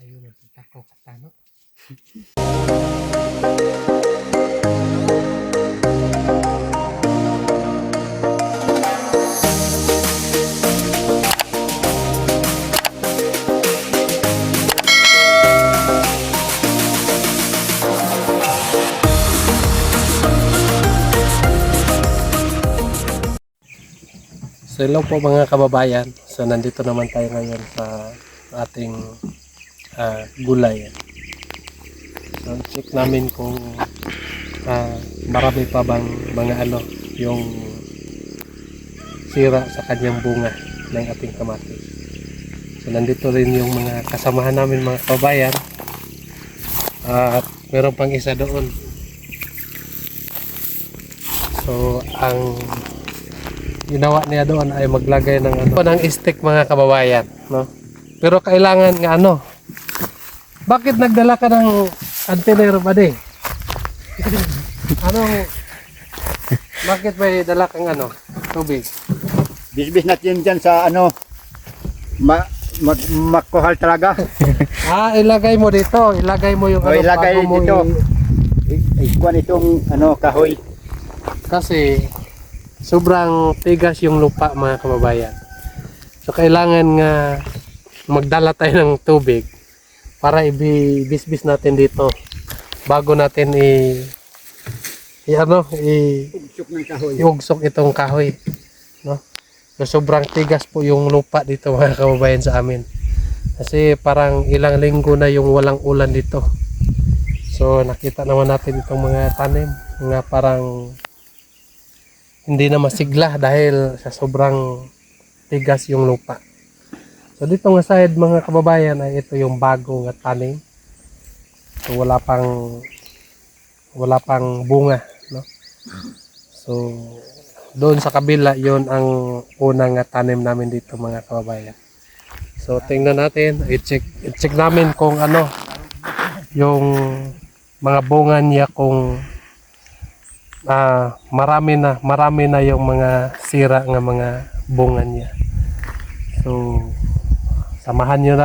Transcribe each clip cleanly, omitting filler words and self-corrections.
Ayun, kita ko katano. So hello po mga kababayan. So nandito naman tayo ngayon sa ating gulay. So check namin kung marami pa bang mga yung sira sa kanyang bunga ng ating kamatis. So nandito rin yung mga kasamahan namin mga kababayan. At meron pang isa doon. So ang ginawa niya doon ay maglagay ng ng stick mga kababayan, no? Pero kailangan nga bakit nagdala ka ng antenna ba di? Bakit may dala kang tubig? Bisbis natin dyan sa makuhal talaga. Ilagay mo dito, ilagay mo yung ilagay bago mo dito. Ikuan itong kahoy. Kasi sobrang tigas yung lupa mga kababayan. So kailangan nga magdala tayo ng tubig para ibisbis natin dito bago natin iugsok itong kahoy, no? So sobrang tigas po yung lupa dito mga kababayan sa amin. Kasi parang ilang linggo na yung walang ulan dito. So nakita naman natin itong mga tanim nga parang hindi na masigla dahil sa sobrang tigas yung lupa. So dito nga side mga kababayan ay ito yung bagong tanim. So wala pang bunga, no? So doon sa kabila yon ang unang tanim namin dito mga kababayan. So tingnan natin, i-check namin kung yung mga bunga niya kung marami na yung mga sira ng mga bunga niya. So samahan nyo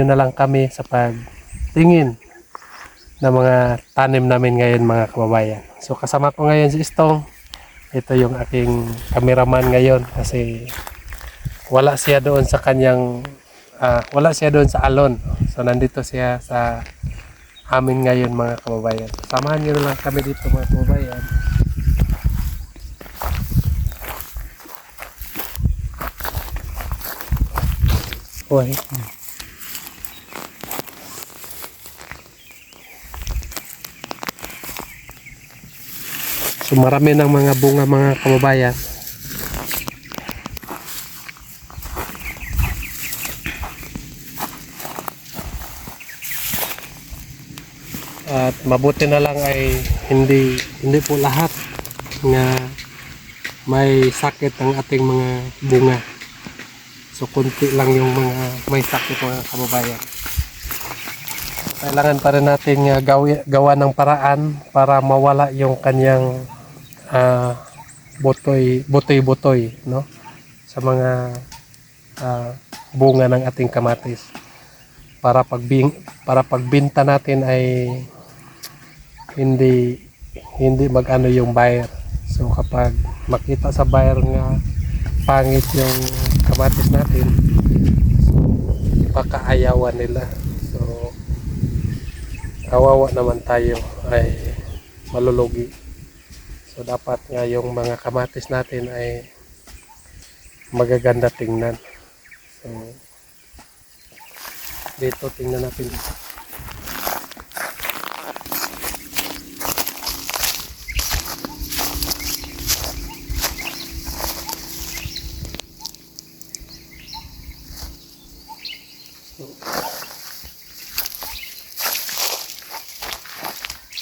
na lang kami sa pagtingin ng mga tanim namin ngayon mga kababayan. So kasama ko ngayon si Istong. Ito yung aking cameraman ngayon kasi wala siya doon sa alon. So nandito siya sa amin ngayon mga kababayan. Samahan nyo na lang kami dito mga kababayan. Uy. So marami ng mga bunga mga kababayan. At mabuti na lang ay hindi po lahat nga may sakit ang ating mga bunga. So kunti lang yung mga may sakit mga kababayan. Kailangan pa rin natin gawa ng paraan para mawala yung kanyang butoy, no? Sa mga bunga ng ating kamatis. Para pagbinta natin ay hindi mag-ano yung buyer. So kapag makita sa buyer nga pangit yung kamatis natin, so pakaayawan nila. So kawawa naman tayo, ay malulugi. So dapat nga yung mga kamatis natin ay magaganda tingnan. So dito tingnan natin dito.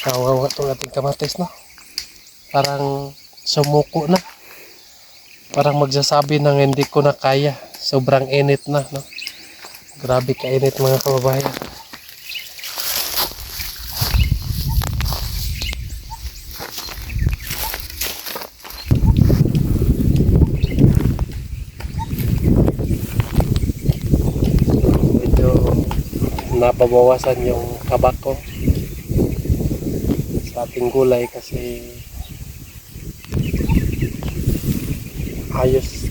Kawawa itong ating kamatis, no? Parang sumuko na. Parang magsasabi ng hindi ko na kaya. Sobrang init na, no? Grabe kainit mga kababayan. nababawasan yung kabako sa ating gulay kasi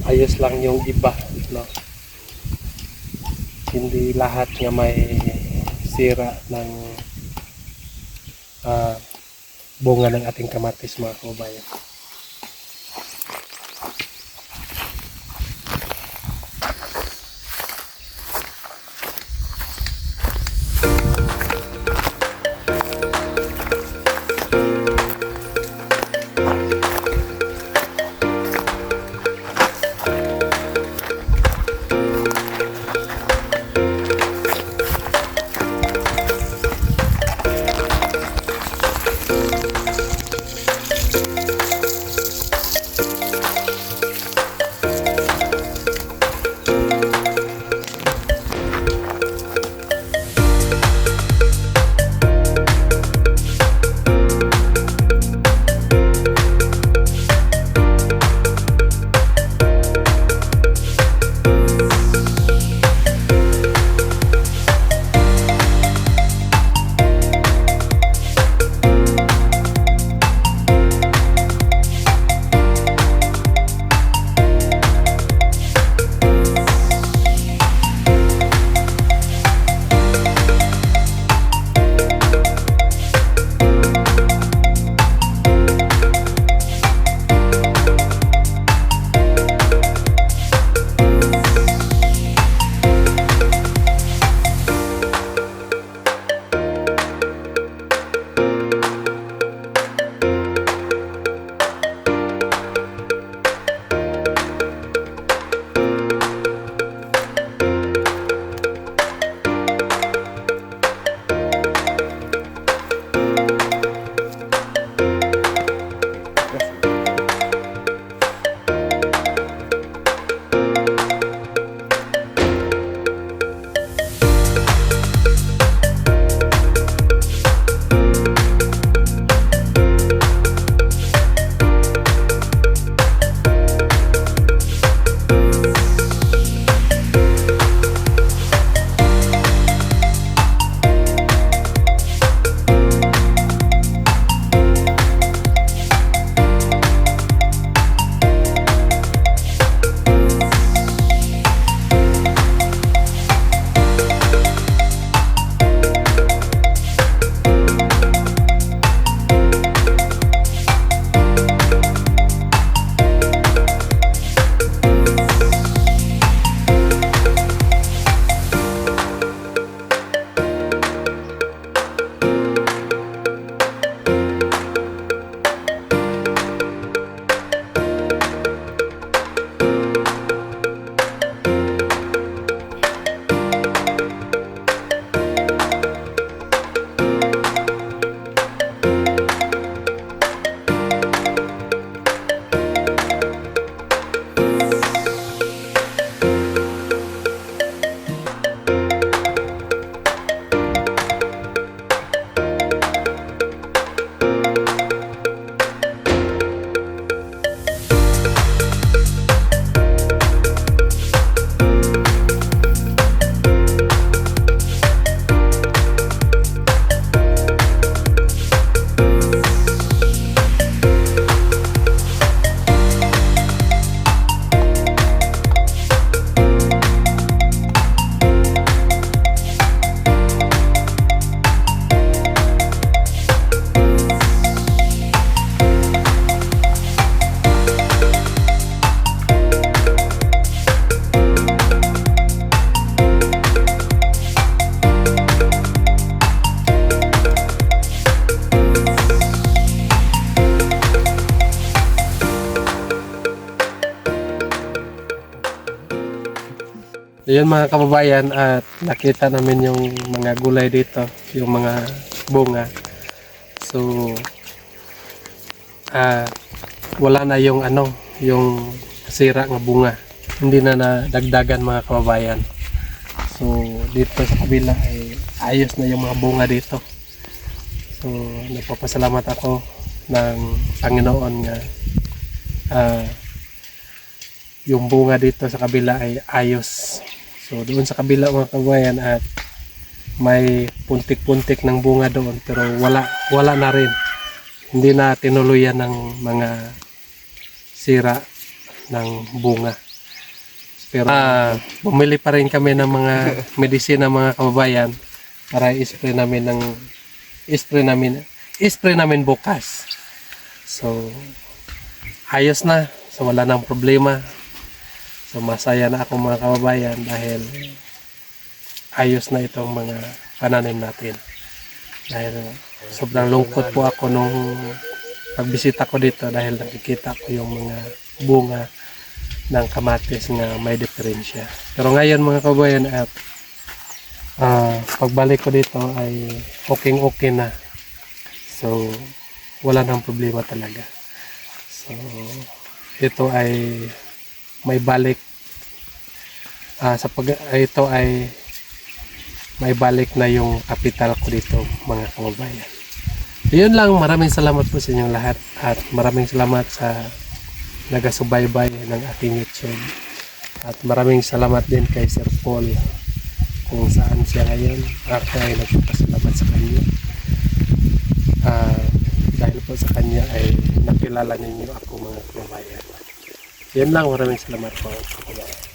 ayos lang yung iba, no? Hindi lahat nga may sira ng bunga ng ating kamatis, mga kababayan. Ayun mga kababayan, at nakita namin yung mga gulay dito, yung mga bunga. So wala na yung yung sira ng bunga. Hindi na nadagdagan mga kababayan. So dito sa kabila ay ayos na yung mga bunga dito. So nagpapasalamat ako ng Panginoon nga yung bunga dito sa kabila ay ayos. So doon sa kabila mga kababayan at may puntik-puntik ng bunga doon pero wala na rin. Hindi na tinuluyan ng mga sira ng bunga. Pero bumili pa rin kami ng mga medisina mga kababayan para i-spray namin bukas. So ayos na. So wala nang problema. So masaya na ako mga kababayan dahil ayos na itong mga pananim natin. Dahil sobrang lungkot po ako nung pagbisita ko dito dahil nakikita ko yung mga bunga ng kamatis na may diferensya. Pero ngayon mga kababayan at pagbalik ko dito ay okay na. So wala nang problema talaga. So ito ay may balik ito ay may balik na yung kapital ko dito mga kababayan. Yun lang, maraming salamat po sa inyong lahat at maraming salamat sa nagasubaybay ng ating YouTube at maraming salamat din kay Sir Paul kung saan siya ngayon. Ako ay nagpapasalamat sa kanya dahil po sa kanya ay nakilala ninyo ako mga kababayan. Yan lang, maraming salamat po kababayan.